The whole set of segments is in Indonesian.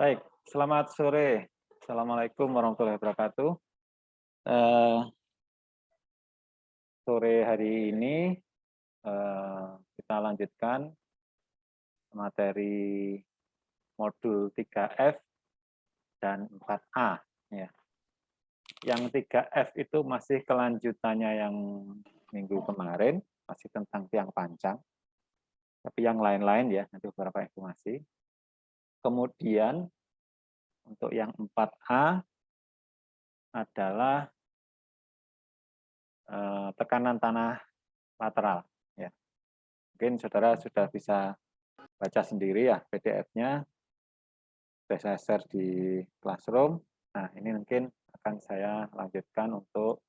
Baik, selamat sore. Assalamualaikum warahmatullahi wabarakatuh. Eh, Sore hari ini kita lanjutkan materi modul 3F dan 4A. Ya. Yang 3F itu masih kelanjutannya yang minggu kemarin, masih tentang tiang panjang. Tapi yang lain-lain ya, nanti beberapa informasi. Kemudian untuk yang 4A adalah tekanan tanah lateral. Ya. Mungkin saudara sudah bisa baca sendiri ya PDF-nya, saya share di Classroom. Nah, ini mungkin akan saya lanjutkan untuk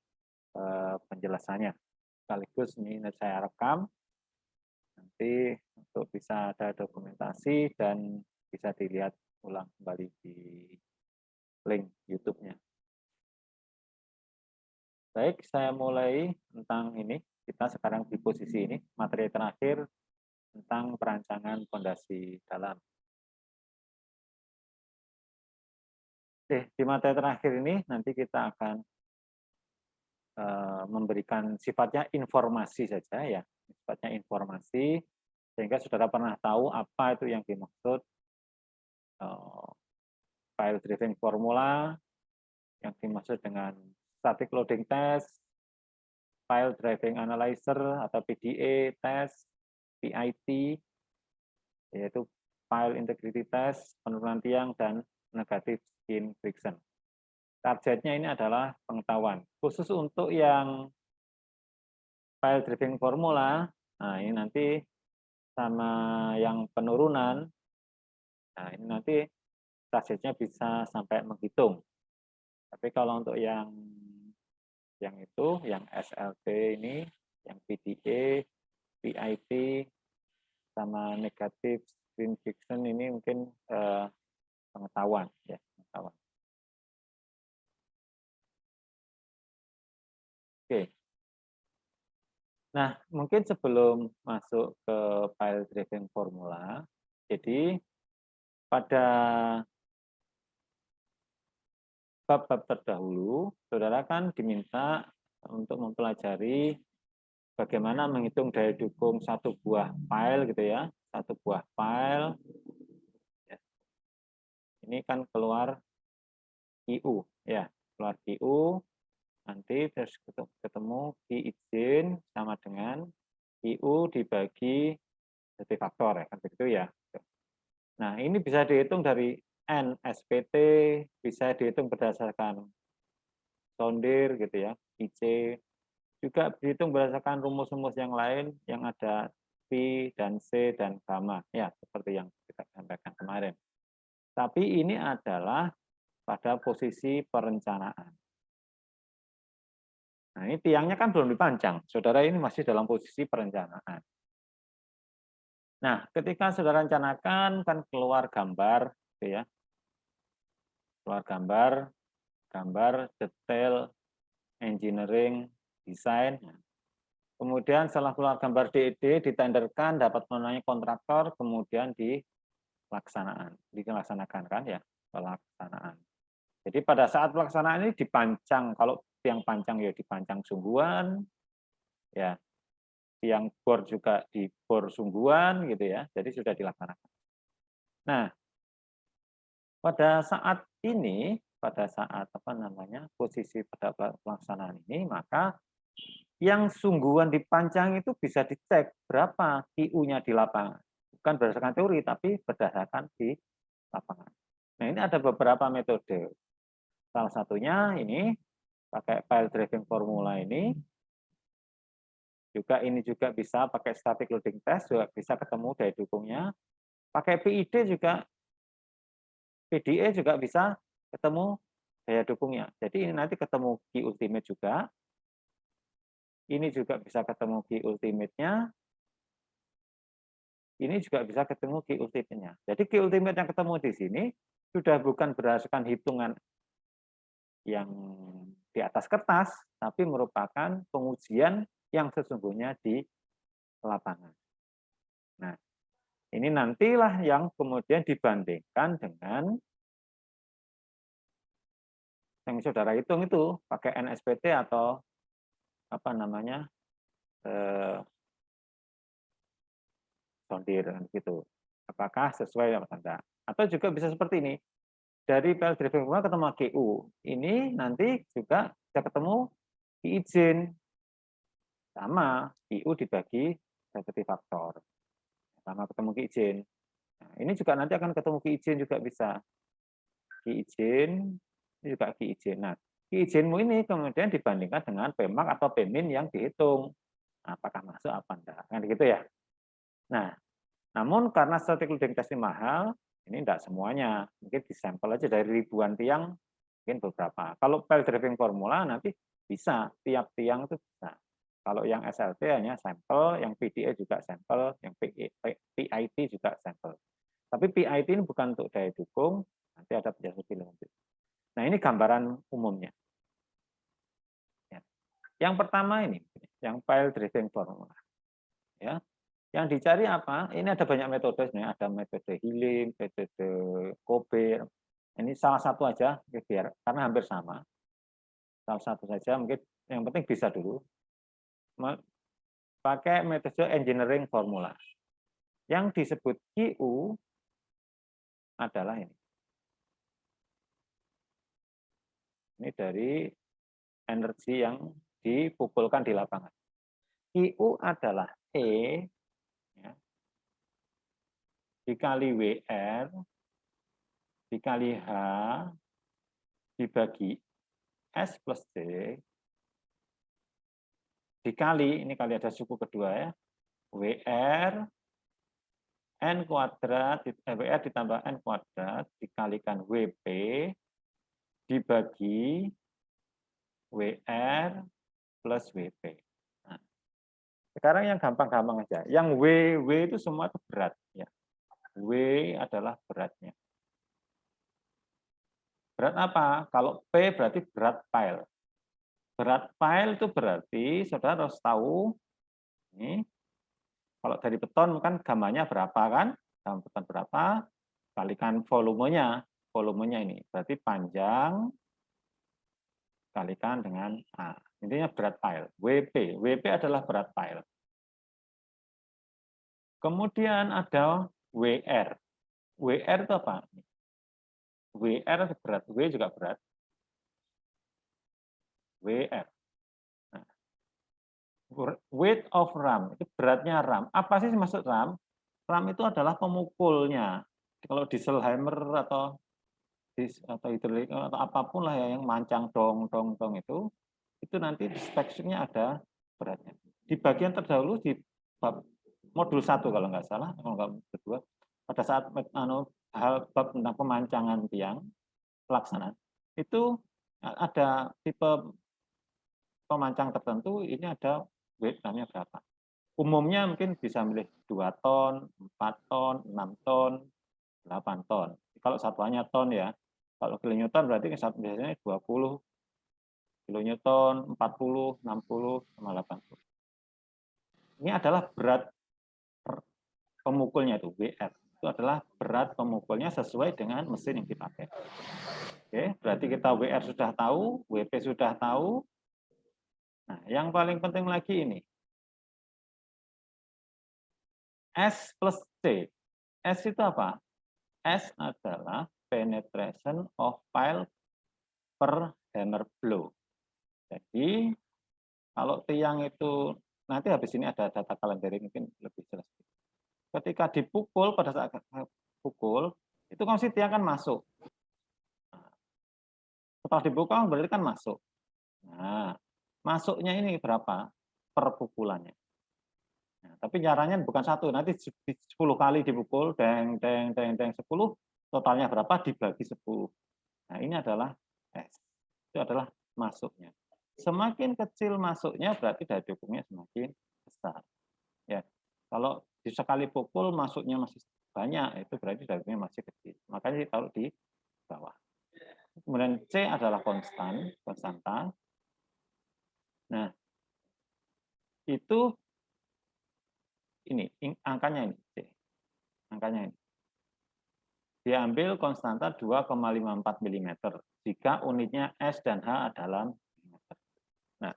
penjelasannya. Sekaligus ini saya rekam, nanti untuk bisa ada dokumentasi dan bisa dilihat ulang kembali di link YouTube-nya. Baik, saya mulai tentang ini. Kita sekarang di posisi ini, materi terakhir tentang perancangan fondasi dalam. Oke, di materi terakhir ini nanti kita akan memberikan sifatnya informasi saja ya, sifatnya informasi sehingga saudara pernah tahu apa itu yang dimaksud file driving formula, yang dimaksud dengan static loading test, file driving analyzer atau PDA test, PIT, yaitu file integrity test, penurunan tiang dan negative skin friction. Targetnya ini adalah pengetahuan. Khusus untuk yang file driving formula, nah ini nanti sama yang penurunan, nah ini nanti targetnya bisa sampai menghitung. Tapi kalau untuk yang itu, yang SLT ini, yang PDA, PIT, sama negative screen friction ini mungkin pengetahuan ya, pengetahuan. Oke. Nah, mungkin sebelum masuk ke file driving formula, jadi pada bab-bab terdahulu, saudara kan diminta untuk mempelajari bagaimana menghitung daya dukung satu buah file gitu ya, satu buah file. Ini kan keluar QU ya, keluar QU, nanti terus ketemu Q izin sama dengan QU dibagi jadi faktor ya, kan begitu ya. Nah, ini bisa dihitung dari N SPT, bisa dihitung berdasarkan sondir gitu ya, IC, juga dihitung berdasarkan rumus-rumus yang lain yang ada P dan C dan gamma ya, seperti yang kita sampaikan kemarin. Tapi ini adalah pada posisi perencanaan. Nah, ini tiangnya kan belum dipancang. Saudara ini masih dalam posisi perencanaan. Nah, ketika saudara rencanakan kan keluar gambar gitu ya. Keluar gambar detail engineering desain. Kemudian setelah keluar gambar DED ditenderkan dapat mengenai kontraktor, kemudian dilaksanakan kan ya, pelaksanaan. Jadi pada saat pelaksanaan ini dipancang, kalau tiang pancang ya dipancang sungguhan, ya tiang bor juga di bor sungguhan gitu ya, jadi sudah dilaksanakan. Nah, pada saat ini, pada saat posisi pada pelaksanaan ini, maka yang sungguhan dipancang itu bisa dicek berapa QU-nya di lapangan. Bukan berdasarkan teori, tapi berdasarkan di lapangan. Nah, ini ada beberapa metode. Salah satunya ini pakai file driving formula ini. Ini juga bisa pakai static loading test, juga bisa ketemu daya dukungnya. Pakai PID juga, PDE juga bisa ketemu daya dukungnya. Jadi ini nanti ketemu Q ultimate juga. Ini juga bisa ketemu Q ultimate-nya. Ini juga bisa ketemu Q ultimate-nya. Jadi Q ultimate yang ketemu di sini sudah bukan berdasarkan hitungan yang di atas kertas, tapi merupakan pengujian yang sesungguhnya di lapangan. Nah, ini nantilah yang kemudian dibandingkan dengan yang saudara hitung itu pakai NSPT atau apa namanya sondir gitu. Apakah sesuai apa tidak? Atau juga bisa seperti ini. Dari PL driving formula ketemu GU. Ini nanti juga bisa ketemu izin. Sama, IU dibagi gravity faktor. Sama ketemu izin. Nah, ini juga nanti akan ketemu izin juga bisa. Izin, ini juga izin. Nah, izinmu ini kemudian dibandingkan dengan PMAX atau PMIN yang dihitung. Nah, apakah masuk apa enggak? Kan gitu ya. Nah, namun karena static loading test ini mahal, ini enggak semuanya. Mungkin disampel aja dari ribuan tiang, mungkin beberapa. Kalau PL driving formula nanti bisa, tiap tiang itu bisa. Kalau yang SLT hanya sampel, yang PDA juga sampel, yang PIT juga sampel. Tapi PIT ini bukan untuk daya dukung, nanti ada penjelasan lebih lanjut. Nah, ini gambaran umumnya. Yang pertama ini, yang file driving formula. Ya, yang dicari apa? Ini ada banyak metode sebenarnya, ada metode healing, metode Kober. Ini salah satu aja, biar karena hampir sama. Salah satu saja, mungkin yang penting bisa dulu. Pakai metode engineering formula. Yang disebut QU adalah ini. Ini dari energi yang dipukulkan di lapangan. QU adalah E ya, dikali WR dikali H dibagi S plus D dikali, ini kali ada suku kedua ya, WR N kuadrat, WR ditambah N kuadrat dikalikan WP dibagi WR plus WP. Nah, sekarang yang gampang-gampang aja. Yang W itu semua itu berat. Ya. W adalah beratnya. Berat apa? Kalau P berarti berat pile. Berat pile itu berarti, saudara harus tahu, ini, kalau dari beton kan gamanya berapa kan? Gama beton berapa? Kalikan volumenya. Volumenya ini. Berarti panjang kalikan dengan A. Intinya berat pile. WP. WP adalah berat pile. Kemudian ada WR. WR itu apa? WR berat. W juga berat. WR. Nah, weight of ram. Itu beratnya ram. Apa sih maksud ram? Ram itu adalah pemukulnya. Kalau dieselhammer atau hidrolik atau apapun lah ya yang mancang dong itu nanti speknya ada beratnya. Di bagian terdahulu di bab modul 1 kalau nggak salah, kalau nggak kedua, pada saat bab tentang pemancangan tiang pelaksanaan itu ada tipe pemancang tertentu, ini ada weight namanya berapa. Umumnya mungkin bisa milih 2 ton, 4 ton, 6 ton, 8 ton. Kalau satuannya ton ya. Kalau kilonewton berarti biasanya 20 kilonewton, 40, 60, sama 80. Ini adalah berat pemukulnya itu, WR. Itu adalah berat pemukulnya sesuai dengan mesin yang dipakai. Oke, berarti kita WR sudah tahu, WP sudah tahu. Nah, yang paling penting lagi ini. S plus C. S itu apa? S adalah penetration of pile per hammer blow. Jadi kalau tiang itu nanti habis ini ada data kalender mungkin lebih jelas. Ketika dipukul pada saat pukul itu kan si tiang kan masuk. Setelah dipukul berarti kan masuk. Nah, masuknya ini berapa per pukulannya? Nah, tapi caranya bukan satu, nanti 10 kali dipukul, deng, 10, totalnya berapa dibagi 10. Nah, ini adalah S. Itu adalah masuknya. Semakin kecil masuknya berarti daya dukungnya semakin besar. Ya, kalau di sekali pukul masuknya masih banyak, itu berarti daya dukungnya masih kecil. Makanya ditaruh di bawah. Kemudian C adalah konstanta. Nah, itu ini angkanya ini C. Angkanya ini. diambil konstanta 2,54 mm jika unitnya S dan H adalah mm. Nah,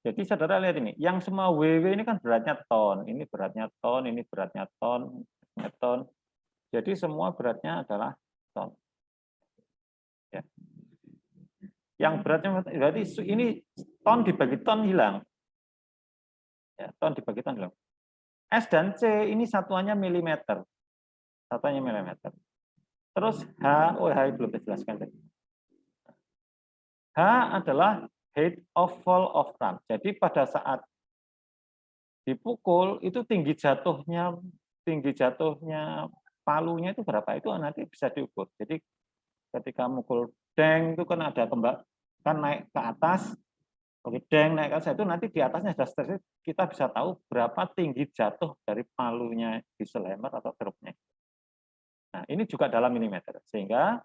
jadi saudara lihat ini, yang semua WW ini kan beratnya ton, ini beratnya ton, ini beratnya ton, ton. Jadi semua beratnya adalah ton. Ya. Yang beratnya berarti ini ton dibagi ton hilang. Ya, ton dibagi ton hilang. S dan C ini satuannya milimeter. Satuannya milimeter. Terus H, oh H belum dijelaskan tadi. H adalah height of fall of ram. Jadi pada saat dipukul itu tinggi jatuhnya palunya itu berapa, itu nanti bisa diukur. Jadi ketika mukul deng itu kan ada kan naik ke atas, oke deng naik ke atas itu nanti di atasnya ada stres, kita bisa tahu berapa tinggi jatuh dari palunya diesel hammer atau truknya. Nah ini juga dalam milimeter, sehingga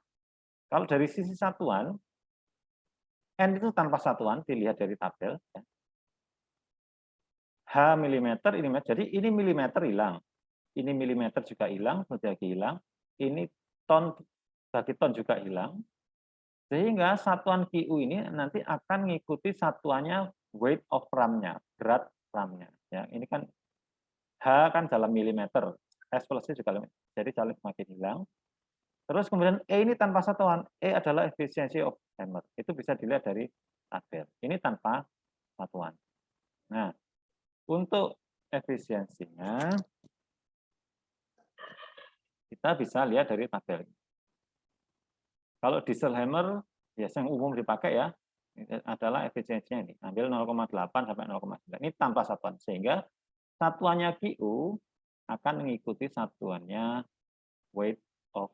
kalau dari sisi satuan N itu tanpa satuan dilihat dari tabel. H milimeter, ini jadi ini milimeter hilang, ini milimeter juga hilang, lagi hilang, ini ton bagi ton juga hilang, sehingga satuan QU ini nanti akan mengikuti satuannya weight of ram-nya, berat ram-nya. Ya, ini kan H kan dalam milimeter, S plus C juga jadi saling semakin hilang. Terus kemudian E ini tanpa satuan, E adalah efficiency of hammer, itu bisa dilihat dari tabel. Ini tanpa satuan. Nah, untuk efisiensinya kita bisa lihat dari tabel. Kalau diesel hammer biasa yang umum dipakai ya adalah efisiensinya ini, ambil 0,8 sampai 0,9. Ini tanpa satuan, sehingga satuannya QU akan mengikuti satuannya weight of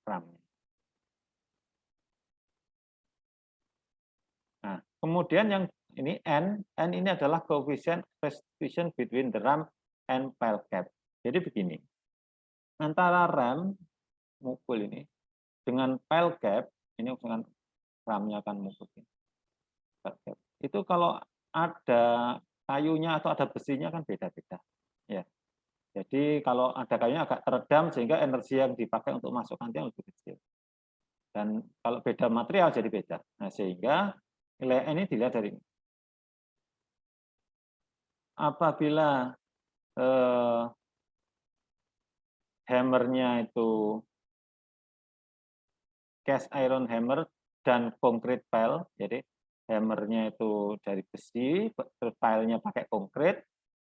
ram. Nah, kemudian yang ini N ini adalah coefficient restriction between the ram and pile cap. Jadi begini, antara ram mukul ini dengan pile cap, ini dengan ramnya akan mukul ini. Itu kalau ada kayunya atau ada besinya kan beda-beda. Ya. Jadi kalau ada kayunya agak teredam sehingga energi yang dipakai untuk masuk kantian lebih kecil. Dan kalau beda material jadi beda. Nah, sehingga nilai N ini dilihat dari ini. Apabila hammernya itu cast iron hammer dan concrete pile, jadi hammernya itu dari besi, terus pilenya pakai konkrit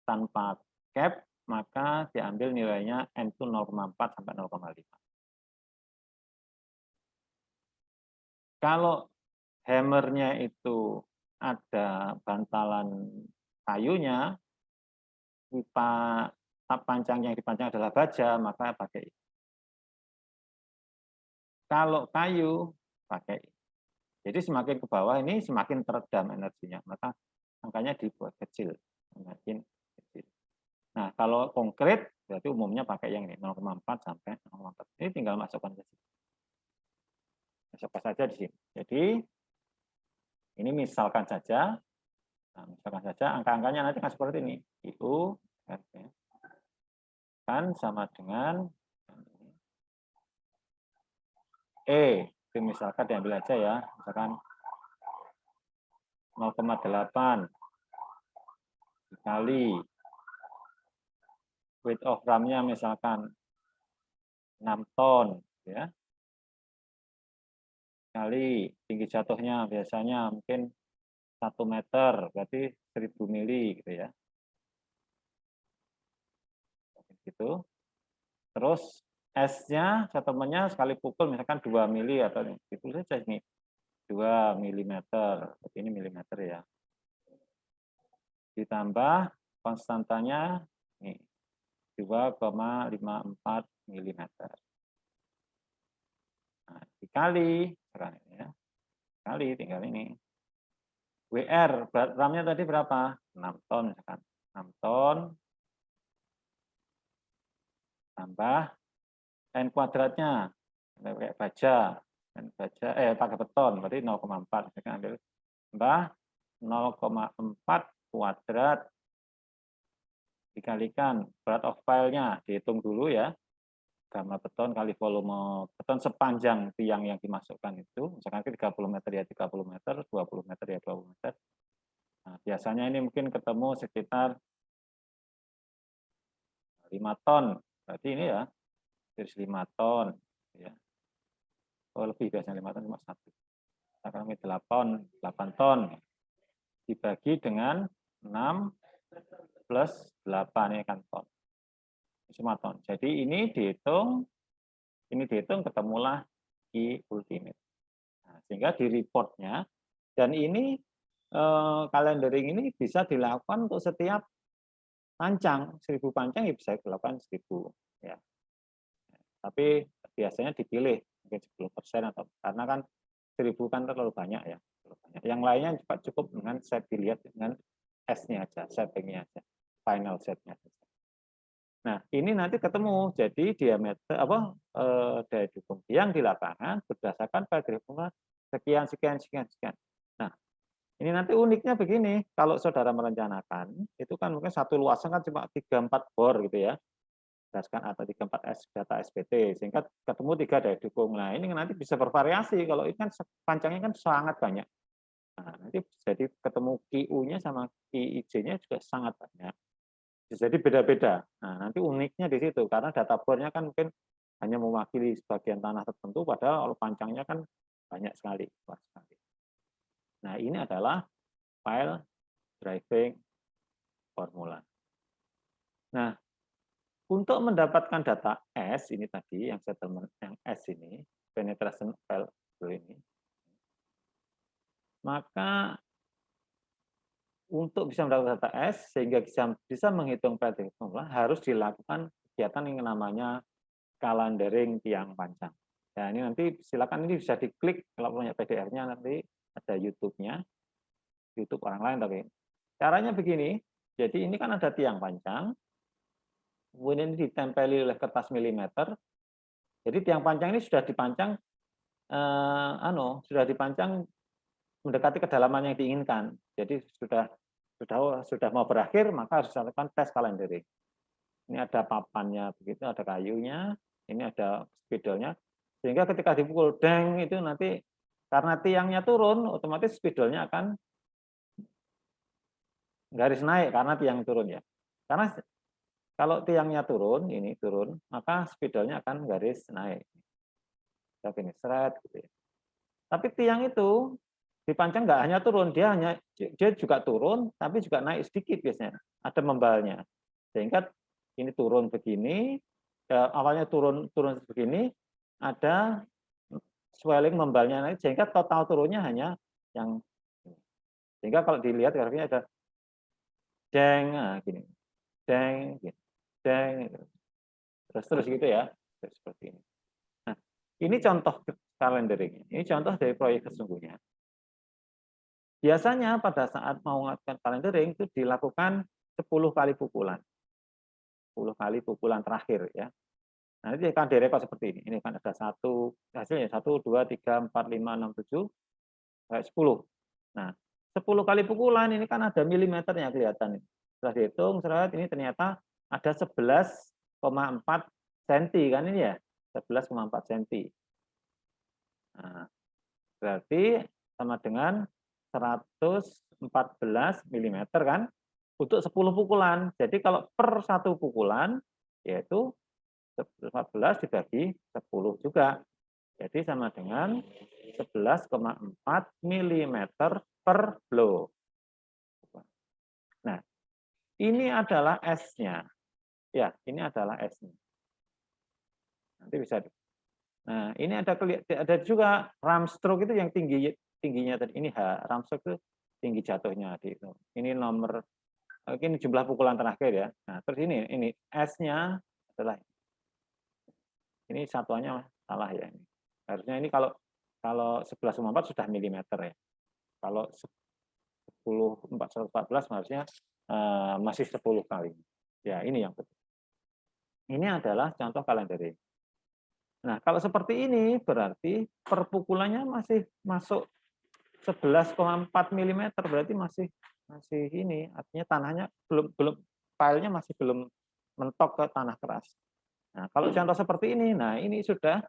tanpa cap, maka diambil nilainya N itu 0,4 sampai 0,5. Kalau hammernya itu ada bantalan kayunya, pipa pancang yang dipancang adalah baja, maka pakai. Kalau kayu, pakai. Jadi semakin ke bawah ini semakin teredam energinya, maka angkanya dibuat kecil, semakin kecil. Nah, kalau konkret berarti umumnya pakai yang ini 0,4 sampai 0,4. Ini tinggal masukkan ke sini. Masukkan saja di sini. Jadi ini misalkan saja, angka-angkanya nanti kan seperti ini. IU kan sama dengan E. Itu misalkan diambil aja ya, misalkan 0,8 dikali weight of ram-nya misalkan 6 ton, ya. Kali tinggi jatuhnya biasanya mungkin 1 meter, berarti 1000 mili gitu ya. Gitu. Terus S-nya settlement-nya sekali pukul misalkan 2 mili atau itu saja ini 2 milimeter, ini milimeter ya. Ditambah konstantanya ini 2,54 milimeter. Nah, dikali sekarang ini ya. Kali tinggal ini. WR berat RAM-nya tadi berapa? 6 ton misalkan. 6 ton tambah N kuadratnya kayak baja, pakai beton berarti 0,4 misalkan ambil tambah 0,4 kuadrat dikalikan berat of pile-nya, dihitung dulu ya. gamma beton kali volume beton sepanjang tiang yang dimasukkan itu, misalkan 30 meter ya 30 meter, 20 meter ya 20 meter. Nah, biasanya ini mungkin ketemu sekitar 5 ton. Berarti ini ya, terus 5 ton. Ya. Oh, lebih biasanya 5 ton, cuma 1. Kami 8 ton. Dibagi dengan 6 plus 8, ini kan ton. 5 ton. Jadi ini dihitung ketemulah I ultimate. Nah, sehingga di reportnya, dan ini calendering ini bisa dilakukan untuk setiap pancang, 1000 pancang ya bisa dilakukan 1000 ya. Tapi biasanya dipilih mungkin 10% atau karena kan 1000 kan terlalu banyak ya. Yang lainnya juga cukup dengan set dilihat dengan S-nya aja, settingnya aja, final setnya. Nah, ini nanti ketemu jadi diameter daya dukung tiang di lapangan berdasarkan pada formula sekian sekian sekian sekian. Nah, ini nanti uniknya begini, kalau saudara merencanakan, itu kan mungkin satu luasan kan cuma 3-4 bor gitu ya, berdasarkan atau 3-4 data SPT, sehingga ketemu 3 daya dukung. Nah, ini nanti bisa bervariasi, kalau ini kan panjangnya kan sangat banyak. Nah, nanti jadi ketemu QU-nya sama QIJ-nya juga sangat banyak. Jadi beda-beda. Nah, nanti uniknya di situ, karena data bornya kan mungkin hanya mewakili sebagian tanah tertentu, padahal kalau panjangnya kan banyak sekali. Nah, ini adalah file driving formula. Nah, untuk mendapatkan data S ini tadi yang settlement yang S ini, penetration value ini, maka untuk bisa mendapatkan data S sehingga bisa menghitung prediksi formula harus dilakukan kegiatan yang namanya calendering tiang panjang. Ya, ini nanti silakan ini bisa diklik kalau punya PDF-nya nanti ada YouTube-nya, YouTube orang lain tapi caranya begini. Jadi ini kan ada tiang panjang, kemudian ini ditempeli oleh kertas milimeter. Jadi tiang panjang ini sudah dipancang, sudah dipancang mendekati kedalaman yang diinginkan. Jadi sudah mau berakhir, maka harus dilakukan tes calendering. Ini ada papannya begitu, ada kayunya, ini ada spidolnya. Sehingga ketika dipukul deng itu nanti karena tiangnya turun, otomatis spidolnya akan garis naik karena tiang turun ya. Karena kalau tiangnya turun, ini turun, maka spidolnya akan garis naik. Tapi ini seret gitu ya. Tapi tiang itu dipancang nggak hanya turun, dia juga turun, tapi juga naik sedikit biasanya. Ada membalnya. Sehingga ini turun begini, awalnya turun begini, ada swelling membalnya naik, sehingga total turunnya hanya yang sehingga kalau dilihat grafiknya ada deng, gini, deng, gini, deng, terus gitu ya, seperti ini. Nah, ini contoh calendering. Ini contoh dari proyek sesungguhnya. Biasanya pada saat mau melakukan calendering itu dilakukan 10 kali pukulan. 10 kali pukulan terakhir ya. Nah, ini akan direkod seperti ini. Ini kan ada hasilnya 1, 2, 3, 4, 5, 6, 7, 10. Nah, 10 kali pukulan ini kan ada milimeternya kelihatan. Setelah dihitung, ini ternyata ada 11,4 cm kan ini ya. 11,4 cm. Nah, berarti sama dengan 114 mm kan untuk 10 pukulan. Jadi kalau per satu pukulan yaitu 14 dibagi 10 juga. Jadi sama dengan 11,4 mm per blow. Nah, ini adalah S-nya. Ya, ini adalah S-nya. Nanti bisa. Nah, ini ada juga ram stroke itu yang tingginya tadi. Ini ram stroke itu tinggi jatuhnya di itu. Ini nomor ini jumlah pukulan terakhir ya. Nah, terus ini S-nya adalah ini satuannya salah ya ini. Harusnya ini kalau 11,4 sudah milimeter ya. Kalau 114 harusnya masih 10 kali. Ya, ini yang betul. Ini adalah contoh calendering. Nah, kalau seperti ini berarti perpukulannya masih masuk 11,4 mm berarti masih ini artinya tanahnya belum filenya masih belum mentok ke tanah keras. Nah, kalau contoh seperti ini, nah ini sudah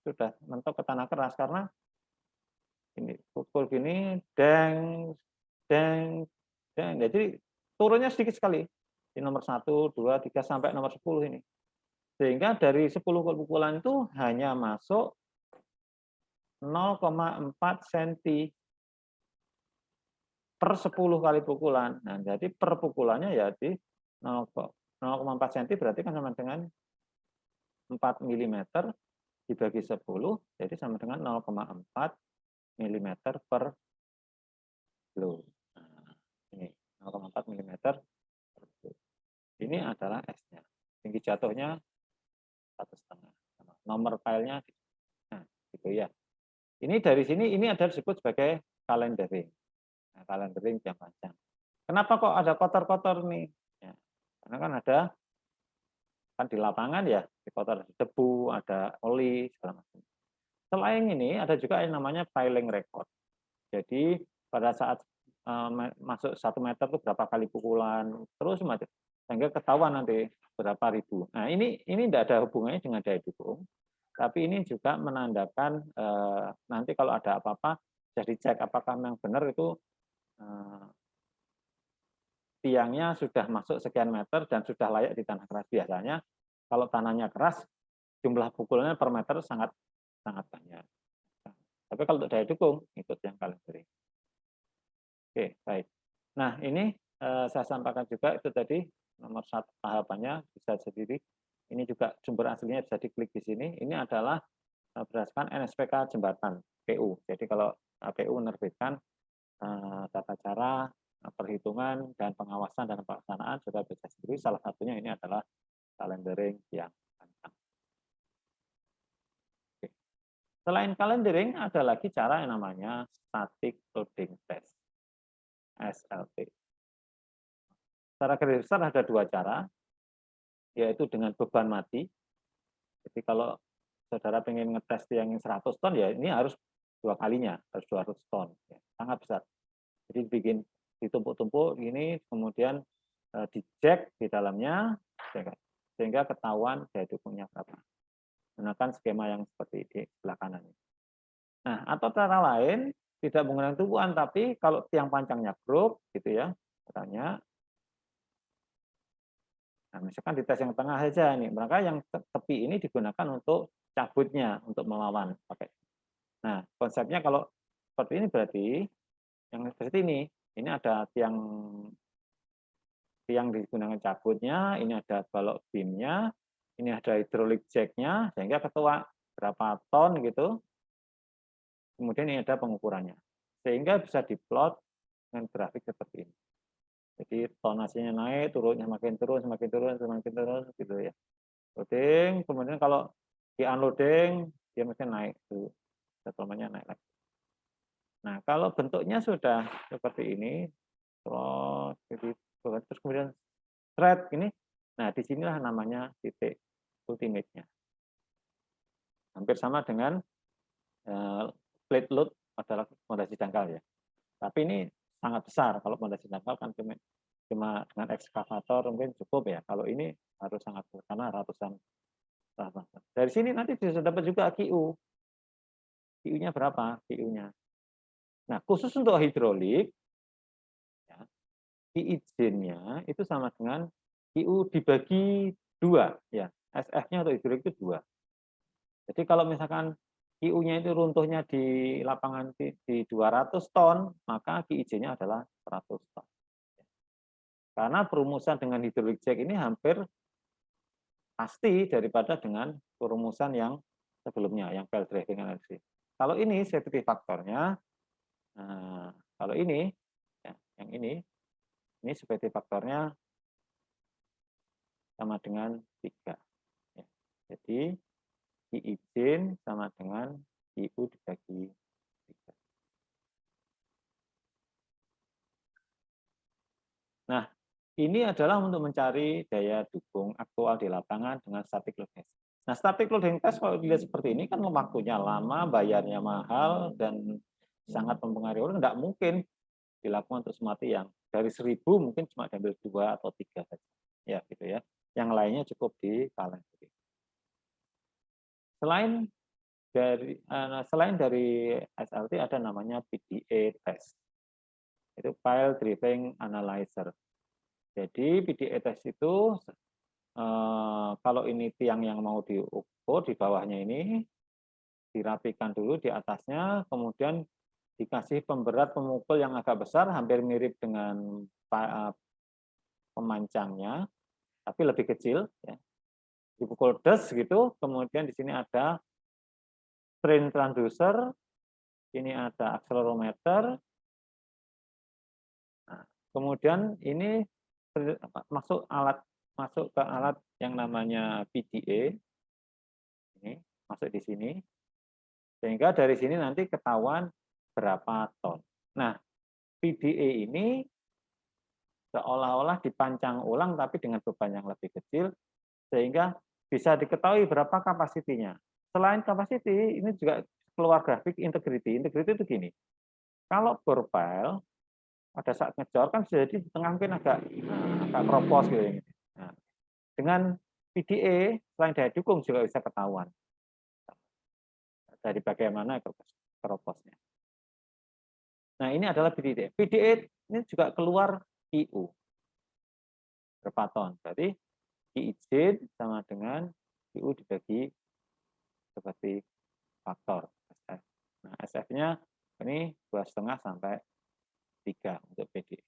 sudah mentok ke tanah keras karena ini pukul gini, deng, deng, deng. Jadi turunnya sedikit sekali. Di nomor 1, 2, 3 sampai nomor 10 ini. Sehingga dari 10 pukulan itu hanya masuk 0,4 cm per 10 kali pukulan. Nah, jadi per pukulannya ya di 0,4 cm berarti kan sama dengan 4 mm dibagi 10, jadi sama dengan 0,4 mm per blow. Nah, ini 0,4 mm per blow. Ini adalah S-nya. Tinggi jatuhnya 1,5. Nomor filenya, nah, gitu ya. Ini dari sini ini ada disebut sebagai calendering. Nah, calendering jam panjang. Kenapa kok ada kotor-kotor nih? Ya, karena kan ada kan di lapangan ya, di kotor ada debu, ada oli segala macam. Selain ini ada juga yang namanya piling record. Jadi pada saat masuk 1 meter itu berapa kali pukulan, terus macam sehingga ketahuan nanti berapa ribu. Nah ini tidak ada hubungannya dengan daya dukung, tapi ini juga menandakan nanti kalau ada apa-apa bisa dicek apakah memang benar itu tiangnya sudah masuk sekian meter dan sudah layak di tanah keras. Biasanya kalau tanahnya keras jumlah pukulannya per meter sangat sangat banyak. Tapi kalau untuk daya dukung ikut yang calendering. Oke, baik. Nah, ini saya sampaikan juga itu tadi nomor 1 tahapannya bisa sendiri. Ini juga sumber aslinya bisa diklik di sini. Ini adalah berdasarkan NSPK jembatan PU. Jadi kalau PU menerbitkan tata cara perhitungan dan pengawasan dan pelaksanaan sudah bisa sendiri. Salah satunya ini adalah calendering yang panjang. Oke. Selain calendering, ada lagi cara yang namanya static loading test, SLT. Secara garis besar ada 2 cara, yaitu dengan beban mati. Jadi kalau saudara pengen ngetes yang 100 ton, ya ini harus 2 kalinya, harus 200 ton. Ya, sangat besar. Jadi bikin ditumpuk-tumpuk ini, kemudian dicek di dalamnya, sehingga ketahuan daya dukungnya berapa. Gunakan skema yang seperti di sebelah kanan. Nah, atau cara lain, tidak menggunakan tumpuan, tapi kalau tiang panjangnya grup, gitu ya, misalnya, nah, misalkan di tes yang tengah saja nih, maka yang tepi ini digunakan untuk cabutnya, untuk melawan pakai. Nah, konsepnya kalau seperti ini berarti yang seperti ini ada tiang digunakan cabutnya, ini ada balok beamnya, ini ada hydraulic jacknya, sehingga ketua berapa ton gitu. Kemudian ini ada pengukurannya, sehingga bisa diplot dengan grafik seperti ini. Jadi tonasinya naik, turunnya makin turun, semakin turun, semakin turun, gitu ya. Loading, kemudian kalau di unloading, dia mesti naik tuh, settlement-nya naik lagi. Nah, kalau bentuknya sudah seperti ini, terus kemudian thread ini, nah disinilah namanya titik ultimate-nya. Hampir sama dengan plate load adalah fondasi dangkal ya. Tapi ini sangat besar. Kalau fondasi dangkal kan cuma dengan ekskavator mungkin cukup ya. Kalau ini harus sangat besar karena ratusan. Dari sini nanti bisa dapat juga QU. QU-nya berapa? QU-nya. Nah, khusus untuk hidrolik, ya, izinnya itu sama dengan QU dibagi 2. Ya. SF-nya untuk hidrolik itu 2. Jadi kalau misalkan QU-nya itu runtuhnya di lapangan di 200 ton, maka QIJ-nya adalah 100 ton. Karena perumusan dengan hidrolik jack ini hampir pasti daripada dengan perumusan yang sebelumnya, yang fail driving energy. Kalau ini safety faktornya, kalau ini, ya, yang ini safety faktornya sama dengan 3. Ya. Jadi izin sama dengan IU dibagi 3. Nah, ini adalah untuk mencari daya dukung aktual di lapangan dengan static loading test. Nah, static loading test kalau dilihat seperti ini kan waktunya lama, bayarnya mahal, dan sangat mempengaruhi. Tidak mungkin dilakukan untuk semua tiang. Dari 1000 mungkin cuma diambil 2 atau 3 saja. Ya, gitu ya. yang lainnya cukup di kalenderin. Selain dari SLT ada namanya PDA test. Itu Pile Driving Analyzer. Jadi PDA test itu kalau ini tiang yang mau diukur di bawahnya ini dirapikan dulu di atasnya, kemudian dikasih pemberat pemukul yang agak besar, hampir mirip dengan pemancangnya, tapi lebih kecil. Ya. Dipukul des gitu, kemudian di sini ada strain transducer, ini ada accelerometer. Nah, kemudian ini masuk ke alat yang namanya PDA. Ini masuk di sini. Sehingga dari sini nanti ketahuan berapa ton. Nah, PDA ini seolah-olah dipancang ulang tapi dengan beban yang lebih kecil sehingga bisa diketahui berapa kapasitinya. Selain kapasiti, ini juga keluar grafik integrity. Integrity itu gini. Kalau bore pile pada saat ngejor kan jadi di tengah mungkin agak keropos gitu. Nah, dengan PDA selain daya dukung juga bisa ketahuan dari bagaimana keroposnya. Nah, ini adalah PDA. PDA ini juga keluar IU. Berapa ton? Berarti I izin sama dengan IU dibagi seperti faktor SF. Nah, SF-nya ini 2,5 sampai 3 untuk PDA.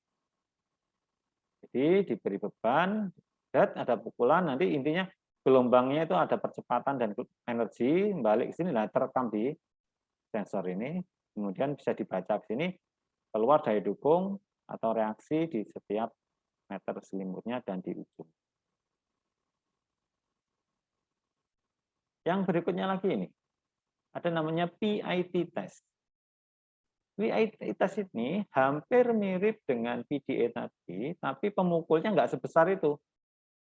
Jadi diberi beban, ada pukulan, nanti intinya gelombangnya itu ada percepatan dan energi, balik ke sini, nah terekam di sensor ini, kemudian bisa dibaca ke sini, keluar daya dukung atau reaksi di setiap meter selimutnya dan di ujung. Yang berikutnya lagi ini, ada namanya PIT test. PIT test ini hampir mirip dengan PDA tadi, tapi pemukulnya nggak sebesar itu.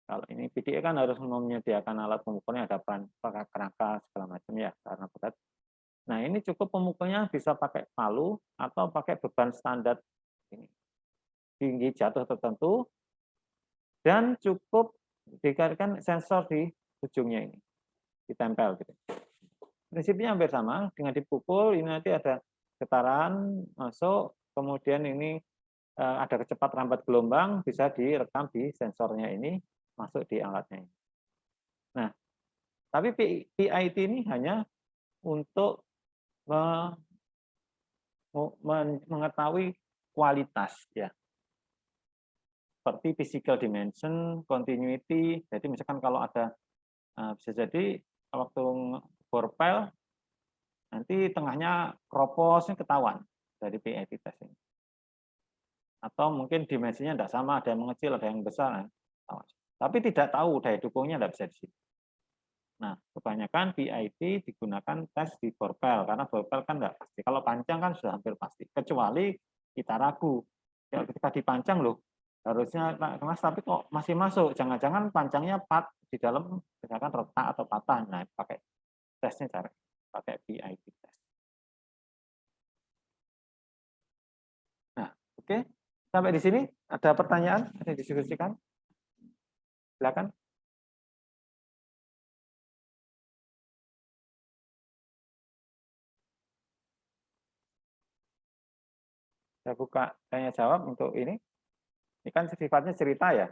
Kalau ini PDA kan harus menyediakan alat pemukulnya, ada kerangka segala macam ya, karena berat. Nah, ini cukup pemukulnya bisa pakai palu atau pakai beban standar ini. Tinggi jatuh tertentu, dan cukup dikaitkan sensor di ujungnya ini, ditempel gitu. Prinsipnya hampir sama, dengan dipukul ini nanti ada getaran masuk, kemudian ini ada kecepatan rambat gelombang, bisa direkam di sensornya ini, masuk di alatnya ini. Nah, tapi PIT ini hanya untuk mengetahui kualitas ya. Seperti physical dimension, continuity. Jadi misalkan kalau ada bisa jadi waktu bore pile nanti tengahnya kroposnya ketahuan dari PIT test ini. Atau mungkin dimensinya tidak sama, ada yang mengecil, ada yang besar. Tapi tidak tahu daya dukungnya tidak bisa di sini. Nah, kebanyakan PIT digunakan tes di bore pile karena bore pile kan tidak pasti. Kalau pancang kan sudah hampir pasti. Kecuali kita ragu. Ya, ketika dipancang loh, harusnya kemas tapi kok masih masuk. Jangan-jangan pancangnya di dalam misalkan retak atau patah. Nah, pakai tesnya cara pakai PIT test. Nah, oke. Sampai di sini ada pertanyaan? Ada yang didiskusikan? Silakan. Saya buka tanya jawab untuk ini. Ini kan sifatnya cerita ya.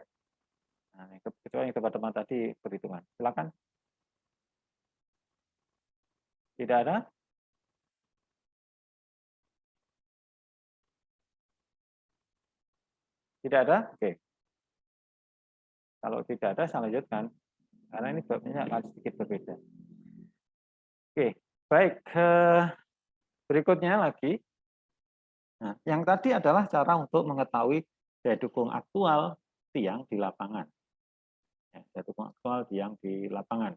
Nah, kecuali yang teman-teman tadi perhitungan. Silakan. Tidak ada? Tidak ada? Oke. Kalau tidak ada, saya lanjutkan. Karena ini babnya akan sedikit berbeda. Oke, baik. Berikutnya lagi. Nah, yang tadi adalah cara untuk mengetahui daya dukung aktual tiang di lapangan. Ya, daya dukung aktual tiang di lapangan.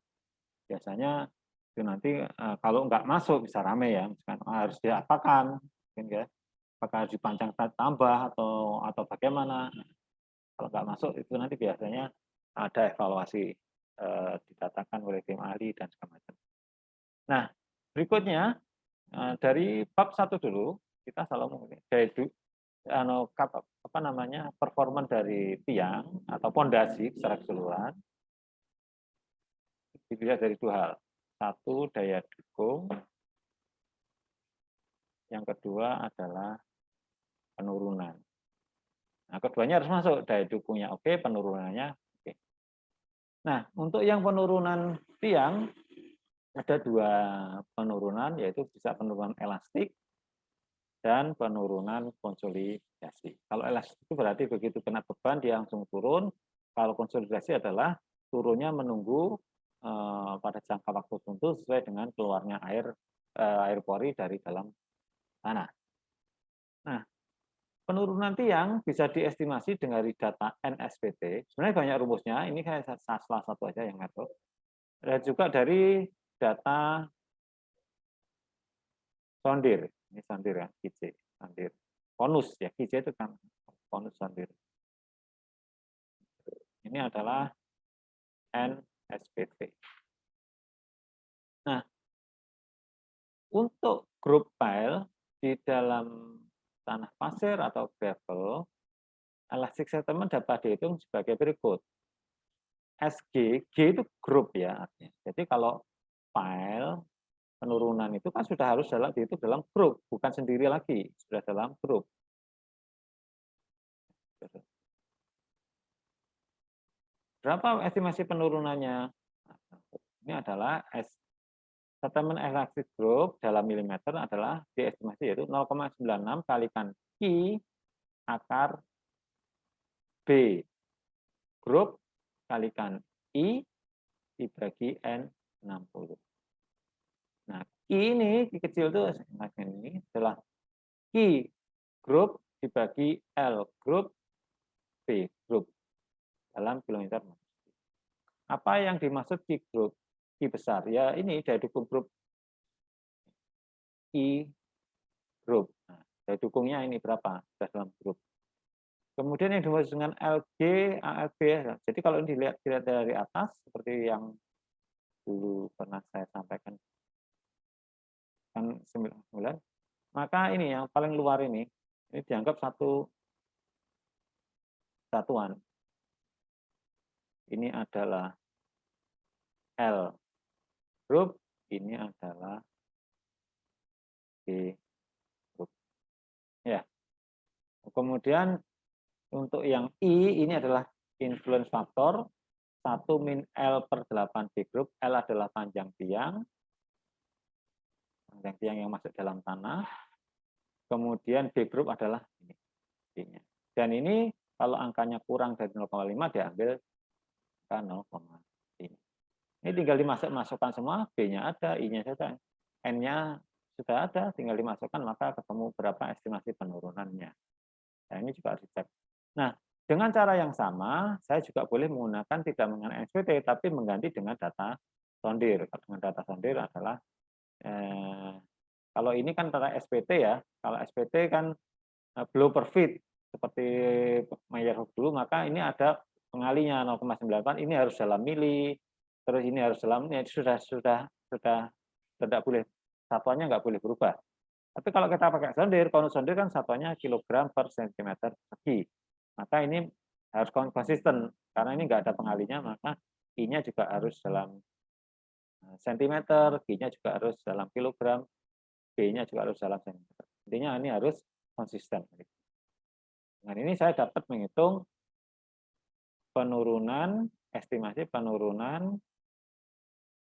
Biasanya itu nanti kalau nggak masuk bisa rame ya, misalkan harus diapakan, mungkin ya, apakah harus dipancang tambah atau bagaimana. Kalau nggak masuk itu nanti biasanya ada evaluasi didatakan oleh tim ahli dan segala macam. Nah, berikutnya dari bab 1 dulu kita selalu apa namanya performa dari tiang atau pondasi secara keseluruhan. dilihat dari dua hal. Satu, daya dukung. Yang kedua adalah penurunan. Nah, keduanya harus masuk. Daya dukungnya oke, penurunannya oke. Nah, untuk yang penurunan tiang, ada dua penurunan, yaitu bisa penurunan elastik dan penurunan konsolidasi. Kalau elastik itu berarti begitu kena beban, dia langsung turun. Kalau konsolidasi adalah turunnya menunggu pada jangka waktu tertentu sesuai dengan keluarnya air pori dari dalam tanah. Nah, penurunan tiang bisa diestimasi dengan data NSPT. Sebenarnya banyak rumusnya, ini kayak salah satu aja yang ngatur. Dan juga dari data sondir. Ini sondir ya, KIJ, sondir. Konus ya, KIJ itu kan konus sondir. Ini adalah NSPT. Nah, untuk grup pile di dalam tanah pasir atau gravel, elastic settlement dapat dihitung sebagai berikut. SG, G itu grup ya. Jadi kalau pile penurunan itu kan sudah harus dihitung dalam grup, bukan sendiri lagi, sudah dalam grup. Berapa estimasi penurunannya? Ini adalah settlement elastic group dalam milimeter adalah diestimasi yaitu 0,96 kalikan Q akar B. Grup kalikan I dibagi N60. Nah, Q ini, Q kecil itu ini adalah Q grup dibagi L grup B grup dalam kilometer. Apa yang dimaksud Q grup? Q besar. Ya ini daya dukung grup I grup. Nah, daya dukungnya ini berapa? Sudah dalam grup. Kemudian yang dimaksud dengan LG, ALB. Jadi kalau ini dilihat dari atas, seperti yang dulu pernah saya sampaikan, kan 9, maka ini yang paling luar ini dianggap satu satuan. Ini adalah L grup, ini adalah G grup. Ya. Kemudian untuk yang I ini adalah influence faktor 1 - L per 8 B grup. L adalah panjang tiang yang masuk dalam tanah. Kemudian B grup adalah ini B-nya. Dan ini kalau angkanya kurang dari 0,5 diambil ke 0,5. Ini tinggal dimasukkan semua, B-nya ada, I-nya saja. N-nya sudah ada, tinggal dimasukkan, maka ketemu berapa estimasi penurunannya. Nah, ini juga harus dicek. Nah, dengan cara yang sama, saya juga boleh menggunakan tidak menggunakan SPT, tapi mengganti dengan data sondir. Dengan data sondir adalah, kalau ini kan data SPT ya, kalau SPT kan blow per feet, seperti Meyerhof dulu, maka ini ada pengalinya 0,98, ini harus dalam mili, terus ini harus dalam, ini sudah tidak boleh, satuannya nggak boleh berubah. Tapi kalau kita pakai sondir, konus sondir kan satuannya kilogram per sentimeter persegi. Maka ini harus konsisten, karena ini nggak ada pengalinya, maka I-nya juga harus dalam sentimeter, G-nya juga harus dalam kilogram, B-nya juga harus dalam sentimeter. Intinya ini harus konsisten. Nah, ini saya dapat menghitung penurunan, estimasi penurunan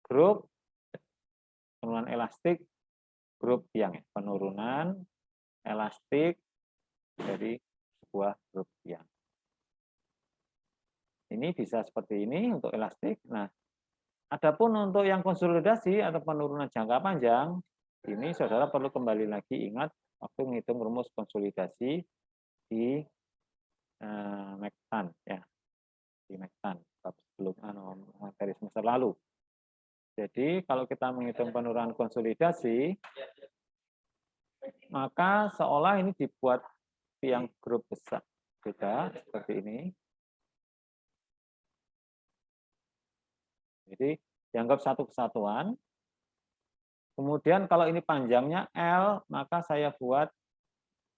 grup, penurunan elastik, grup tiang, penurunan elastik dari sebuah grup tiang. Ini bisa seperti ini untuk elastik. Nah, adapun untuk yang konsolidasi atau penurunan jangka panjang, ini saudara perlu kembali lagi ingat waktu menghitung rumus konsolidasi di Mektan ya, di Mektan sebelum materi semester lalu. Jadi kalau kita menghitung penurunan konsolidasi, maka seolah ini dibuat tiang grup besar beda seperti ini. Jadi dianggap satu kesatuan. Kemudian kalau ini panjangnya L, maka saya buat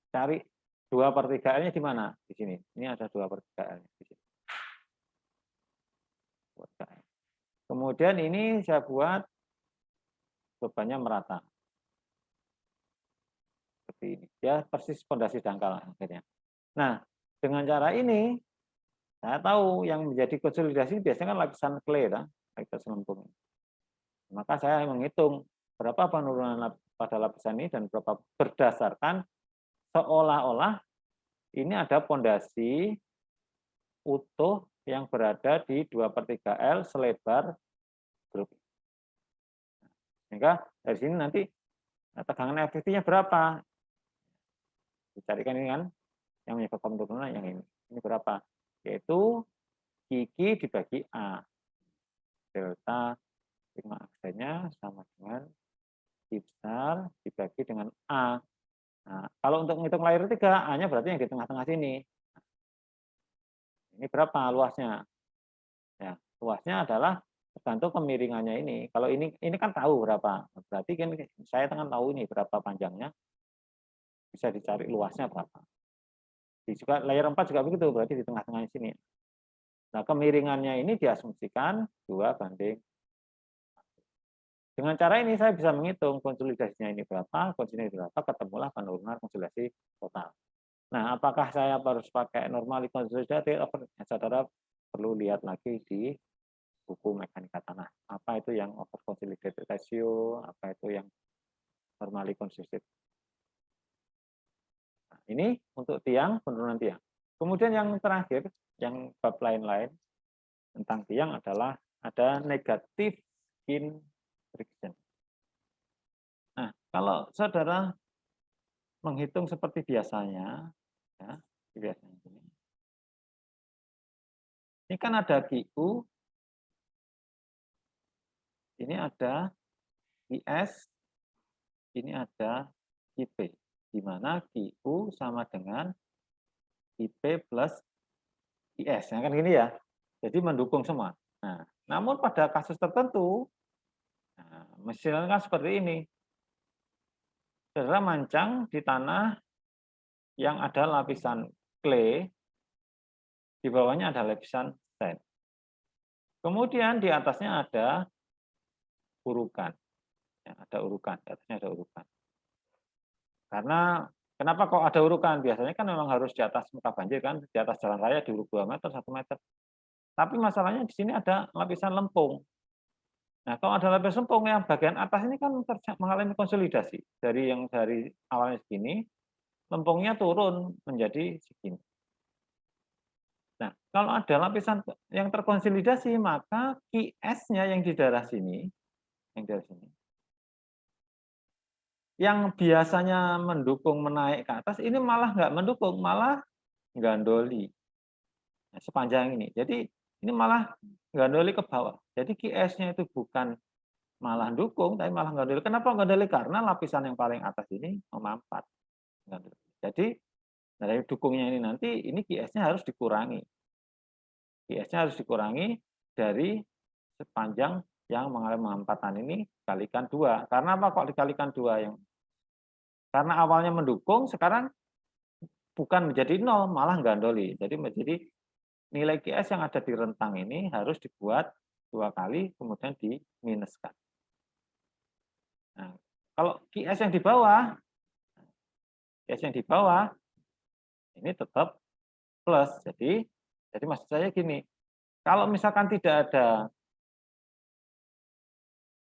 cari 2/3 L-nya di mana? Di sini. Ini ada 2/3 L-nya di sini. Kemudian ini saya buat bebannya merata. Seperti ini. Ya persis pondasi dangkal akhirnya. Nah, dengan cara ini, saya tahu yang menjadi konsolidasi biasanya kan lapisan clay, lapisan lempung. Maka saya menghitung berapa penurunan pada lapisan ini dan berapa berdasarkan seolah-olah ini ada pondasi utuh yang berada di 2/3 L selebar grup. Sehingga dari sini nanti tegangan efektifnya berapa? Dicarikan ini kan yang menyebabkan penurunan yang ini. Ini berapa? Yaitu Q dibagi A. Delta sigma aksennya sama dengan Q besar dibagi dengan A. Nah, kalau untuk menghitung layer 3, A-nya berarti yang di tengah-tengah sini. Ini berapa luasnya? Ya, luasnya adalah tergantung kemiringannya ini. Kalau ini kan tahu berapa. Berarti kan saya kan tahu ini berapa panjangnya. Bisa dicari luasnya berapa. Di juga layer 4 juga begitu, berarti di tengah-tengah sini. Nah, kemiringannya ini diasumsikan 2:1. Dengan cara ini saya bisa menghitung konsolidasinya ini berapa, konsolidasi berapa, ketemulah penurunan konsolidasi total. Nah, apakah saya harus pakai normally consolidated? Saudara perlu lihat lagi di buku mekanika tanah. Apa itu yang over consolidated ratio, apa itu yang normally consolidated. Nah, ini untuk tiang, penurunan tiang. Kemudian yang terakhir, yang bab lain-lain tentang tiang adalah ada negatif skin friction. Nah, kalau saudara menghitung seperti biasanya, ya, biasanya ini kan ada QU, ini ada IS, ini ada IP, di mana QU sama dengan IP plus IS, ya kan gini ya. Jadi mendukung semua. Nah, namun pada kasus tertentu, misalnya kan seperti ini. Saudara mancang di tanah yang ada lapisan clay, di bawahnya ada lapisan sand. Kemudian di atasnya ada urukan. Ya, ada urukan, di atasnya ada urukan. Karena kenapa kok ada urukan? Biasanya kan memang harus di atas muka banjir kan, di atas jalan raya diuruk 2 meter, 1 meter. Tapi masalahnya di sini ada lapisan lempung. Nah, kalau ada lapisan lempung yang bagian atas ini kan mengalami konsolidasi. Dari awalnya segini, lempungnya turun menjadi segini. Nah, kalau ada lapisan yang terkonsolidasi, maka QS-nya yang di daerah sini, yang biasanya mendukung menaik ke atas, ini malah nggak mendukung, malah gandoli. Nah, sepanjang ini. Jadi ini malah gandoli ke bawah. Jadi QS-nya itu bukan malah dukung, tapi malah gandoli. Kenapa gandoli? Karena lapisan yang paling atas ini memampat. Jadi dari dukungnya ini nanti, ini QS-nya harus dikurangi. QS-nya harus dikurangi dari sepanjang yang mengalami mampatan ini dikalikan 2. Karena apa kok dikalikan 2? Karena awalnya mendukung, sekarang bukan menjadi 0, malah gandoli. Jadi menjadi nilai QS yang ada di rentang ini harus dibuat 2 kali, kemudian diminuskan. Nah, kalau QS yang di bawah, ini tetap plus. Jadi maksud saya gini, kalau misalkan tidak ada,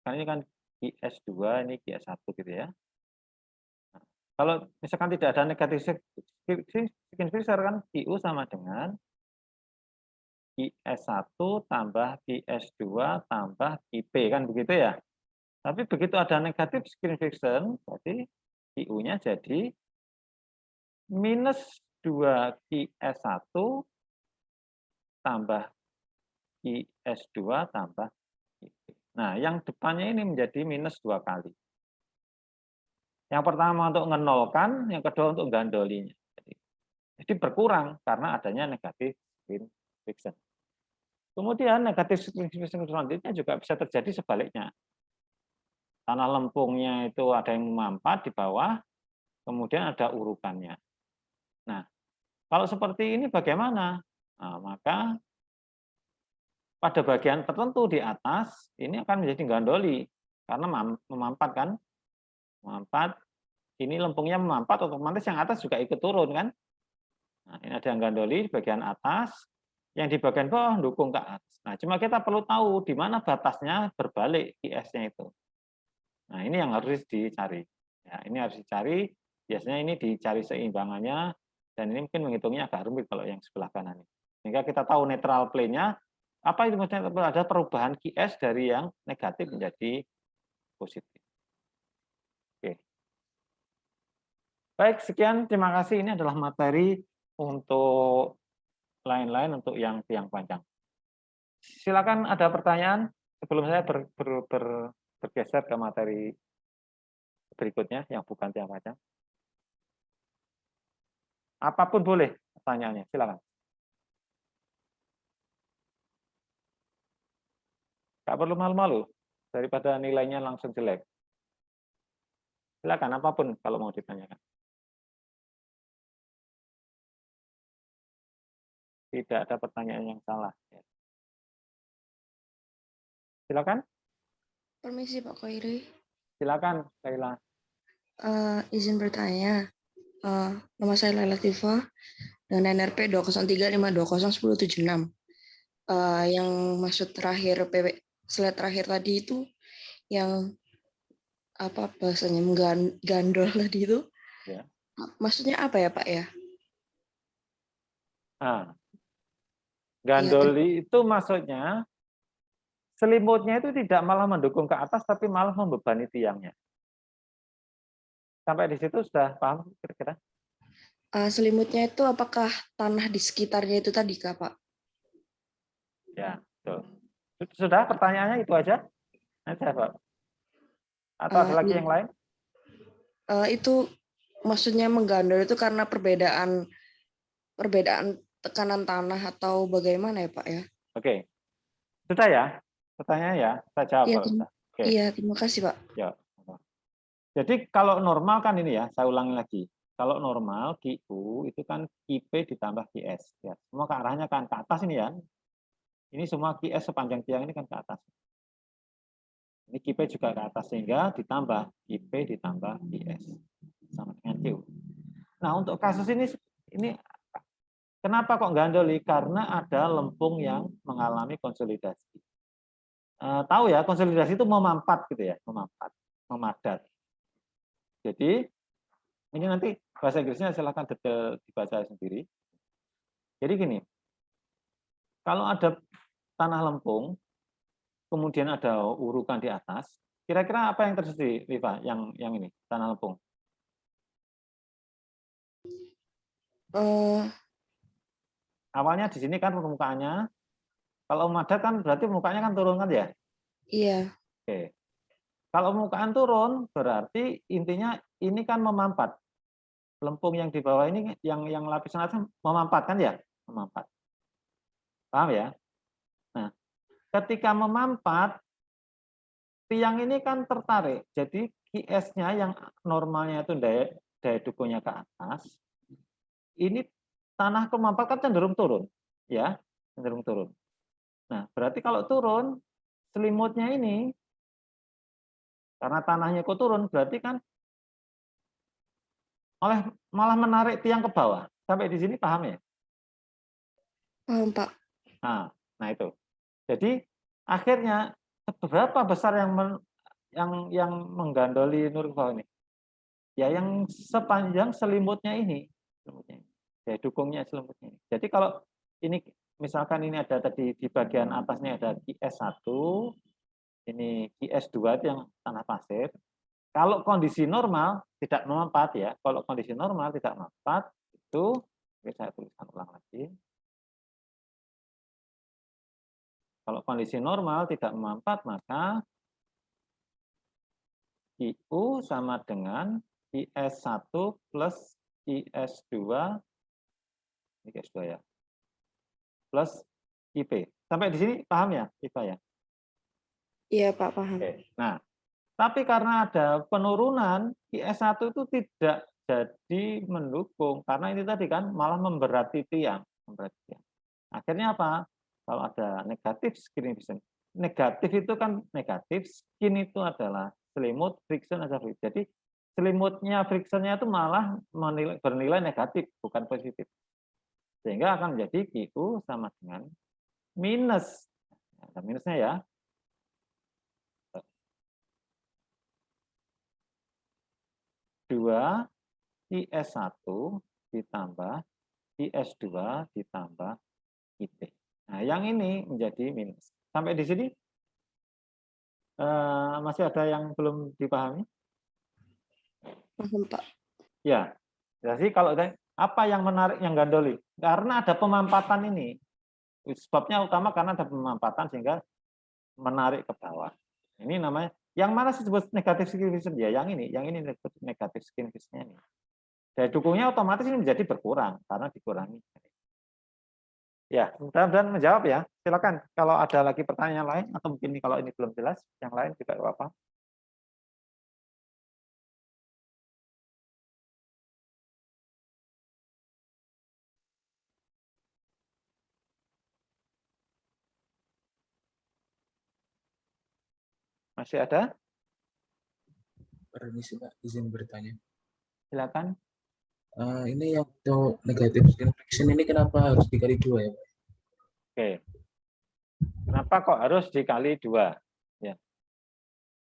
kan ini kan QS2, ini QS1 gitu ya. Nah, kalau misalkan tidak ada negatif skin freezer kan QU sama dengan QS1 tambah QS2 tambah QP kan begitu ya. Tapi begitu ada negatif skin friction, berarti QU-nya jadi minus 2 QS1 tambah QS2 tambah QP. Nah, yang depannya ini menjadi minus 2 kali. Yang pertama untuk menolkan, yang kedua untuk gandolinya. Jadi berkurang karena adanya negatif skin friction. Kemudian negatif skin friction selanjutnya juga bisa terjadi sebaliknya. Tanah lempungnya itu ada yang memampat di bawah, kemudian ada urukannya. Nah, kalau seperti ini bagaimana? Nah, maka pada bagian tertentu di atas ini akan menjadi gandoli karena memampat kan, memampat. Ini lempungnya memampat, otomatis yang atas juga ikut turun kan. Nah, ini ada yang gandoli di bagian atas, yang di bagian bawah dukung ke atas. Nah, cuma kita perlu tahu di mana batasnya berbalik IS-nya itu. Nah, ini yang harus dicari. Ya, ini harus dicari. Biasanya ini dicari seimbangannya, dan ini mungkin menghitungnya agak rumit kalau yang sebelah kanan. Sehingga kita tahu netral plane-nya, apa itu maksudnya ada perubahan QS dari yang negatif menjadi positif. Oke. Baik, sekian. Terima kasih. Ini adalah materi untuk lain-lain untuk yang tiang panjang. Silakan ada pertanyaan sebelum saya bergeser ke materi berikutnya yang bukan tiang panjang. Apapun boleh pertanyaannya, silakan. Nggak perlu malu-malu daripada nilainya langsung jelek. Silakan apapun kalau mau ditanyakan. Tidak ada pertanyaan yang salah. Silakan. Permisi Pak Khairi. Silakan, Kaila. Izin bertanya. Nama saya Laila Tifa dengan NRP 20352011076. Yang maksud terakhir slide terakhir tadi itu yang apa bahasanya menggandol tadi itu. Ya. Maksudnya apa ya Pak ya? Nah, gandoli itu maksudnya selimutnya itu tidak malah mendukung ke atas, tapi malah membebani tiangnya. Sampai di situ sudah paham kira-kira? Selimutnya itu apakah tanah di sekitarnya itu tadi Kak Pak? Ya, betul. Sudah pertanyaannya itu aja? Nanti Pak. Atau ada lagi yang lain? Itu maksudnya menggandol itu karena perbedaan tekanan tanah atau bagaimana ya Pak ya? Oke. Sudah ya? Pertanyaannya ya? Saya jawab Iya, kalau sudah. Oke. Iya, terima kasih Pak. Ya. Jadi kalau normal kan ini ya, saya ulangi lagi. Kalau normal QU itu kan QP ditambah QS. Ya. Semua ke arahnya kan ke atas ini ya. Ini semua QS sepanjang tiang ini kan ke atas. Ini QP juga ke atas sehingga ditambah QP ditambah QS sama dengan QU. Nah untuk kasus ini kenapa kok gandoli? Karena ada lempung yang mengalami konsolidasi. Tahu ya konsolidasi itu memampat gitu ya, memampat, memadat. Jadi ini nanti bahasa Inggrisnya silahkan detail dibaca sendiri. Jadi gini, kalau ada tanah lempung, kemudian ada urukan di atas, kira-kira apa yang terjadi, Liva, yang ini, tanah lempung? Awalnya di sini kan permukaannya, kalau memadat kan berarti permukaannya kan turun kan ya? Iya. Oke. Kalau permukaan turun, berarti intinya ini kan memampat. Lempung yang di bawah ini, yang lapisan atas memampat kan ya? Memampat. Paham ya? Nah, ketika memampat, tiang ini kan tertarik. Jadi QS-nya yang normalnya itu daya dukungnya ke atas, ini tanah memampat kan cenderung turun. Ya, cenderung turun. Nah, berarti kalau turun, selimutnya ini, karena tanahnya kok turun, berarti kan malah menarik tiang ke bawah. Sampai di sini paham ya? Paham, Pak. Nah itu. Jadi akhirnya seberapa besar yang menggandoli nur ke bawah ini? Ya yang sepanjang selimutnya ini. Ya dukungnya selimutnya ini. Jadi kalau ini misalkan ini ada tadi di bagian atasnya ada QS1, ini QS2 itu yang tanah pasir. Kalau kondisi normal tidak memampat ya. Kalau kondisi normal tidak memampat itu, oke, saya tuliskan ulang lagi. Kalau kondisi normal tidak memampat maka IU sama dengan IS1 plus IS2, ini IS2 ya, plus IP. Sampai di sini paham ya, Iva ya? Iya, Pak, paham. Oke. Nah, tapi karena ada penurunan, IS1 itu tidak jadi mendukung. Karena ini tadi kan malah memberati tiang. Akhirnya apa? kalau ada negatif skin inhibition. Negatif itu kan negatif, skin itu adalah selimut, friction adalah friction. Jadi selimutnya, frictionnya itu malah bernilai negatif, bukan positif. Sehingga akan menjadi QU sama dengan minus. Ada minusnya ya. 2 IS1 ditambah IS2 ditambah IT. Nah, yang ini menjadi minus. Sampai di sini masih ada yang belum dipahami? Paham, Pak. Ya. Jadi kalau apa yang menarik yang gandoli? Karena ada pemampatan ini. Sebabnya utama karena ada pemampatan sehingga menarik ke bawah. Ini namanya yang mana disebut negatif skin vision ya, yang ini negatif skin vision ini. Daya dukungnya otomatis ini menjadi berkurang karena dikurangi. Ya, mudah-mudahan menjawab ya. Silakan kalau ada lagi pertanyaan lain atau mungkin kalau ini belum jelas, yang lain juga apa-apa. Masih ada? Permisi Pak, izin bertanya. Silakan. Ini yang untuk negatif skin friction ini kenapa harus dikali 2 ya Pak? Oke. Kenapa kok harus dikali 2? Ya.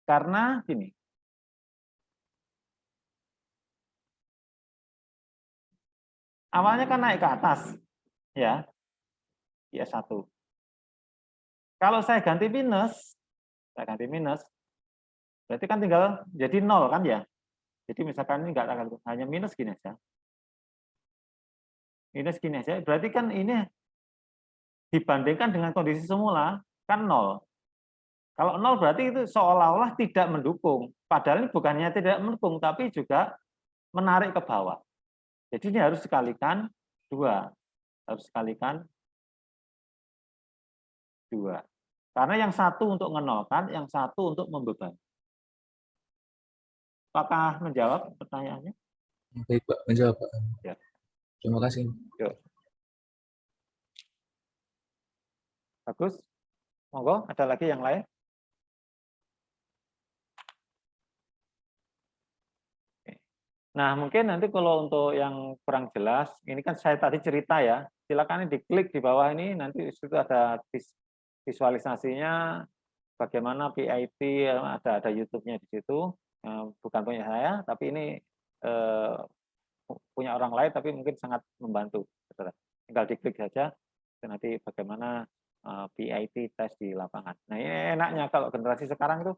Karena gini. Awalnya kan naik ke atas. Ya. IS1. Kalau saya ganti minus, berarti kan tinggal jadi 0 kan ya. Jadi misalkan ini enggak hanya minus gini aja. Minus gini aja, berarti kan ini dibandingkan dengan kondisi semula kan 0. Kalau 0 berarti itu seolah-olah tidak mendukung. Padahal ini bukannya tidak mendukung, tapi juga menarik ke bawah. Jadi ini harus sekalikan 2. Harus sekalikan 2. Karena yang satu untuk menolkan, yang satu untuk membebankan. Apakah menjawab pertanyaannya? Baik Pak, menjawab Pak. Ya. Terima kasih. Yuk. Bagus. Monggo, ada lagi yang lain? Nah, mungkin nanti kalau untuk yang kurang jelas, ini kan saya tadi cerita ya, silakan diklik di bawah ini, nanti di situ ada visualisasinya, bagaimana PIT, ada YouTube-nya di situ, bukan punya saya, tapi ini punya orang lain, tapi mungkin sangat membantu. Tinggal diklik saja, nanti bagaimana PIT tes di lapangan. Nah, ini enaknya kalau generasi sekarang itu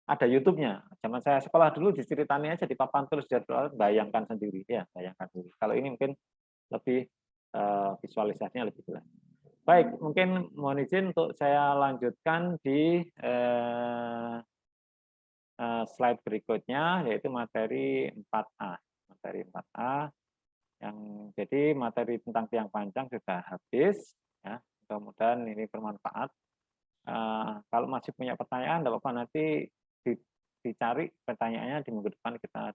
ada YouTube-nya. Zaman saya sekolah dulu diceritani aja di papan tulis jadwal, bayangkan sendiri ya, bayangkan sendiri. Kalau ini mungkin lebih visualisasinya lebih jelas. Baik, mungkin mohon izin untuk saya lanjutkan di slide berikutnya, yaitu materi 4A. Materi 4A yang jadi materi tentang tiang panjang sudah habis. Ya, mudah-mudahan ini bermanfaat. Kalau masih punya pertanyaan, tidak apa-apa nanti dicari pertanyaannya di minggu depan kita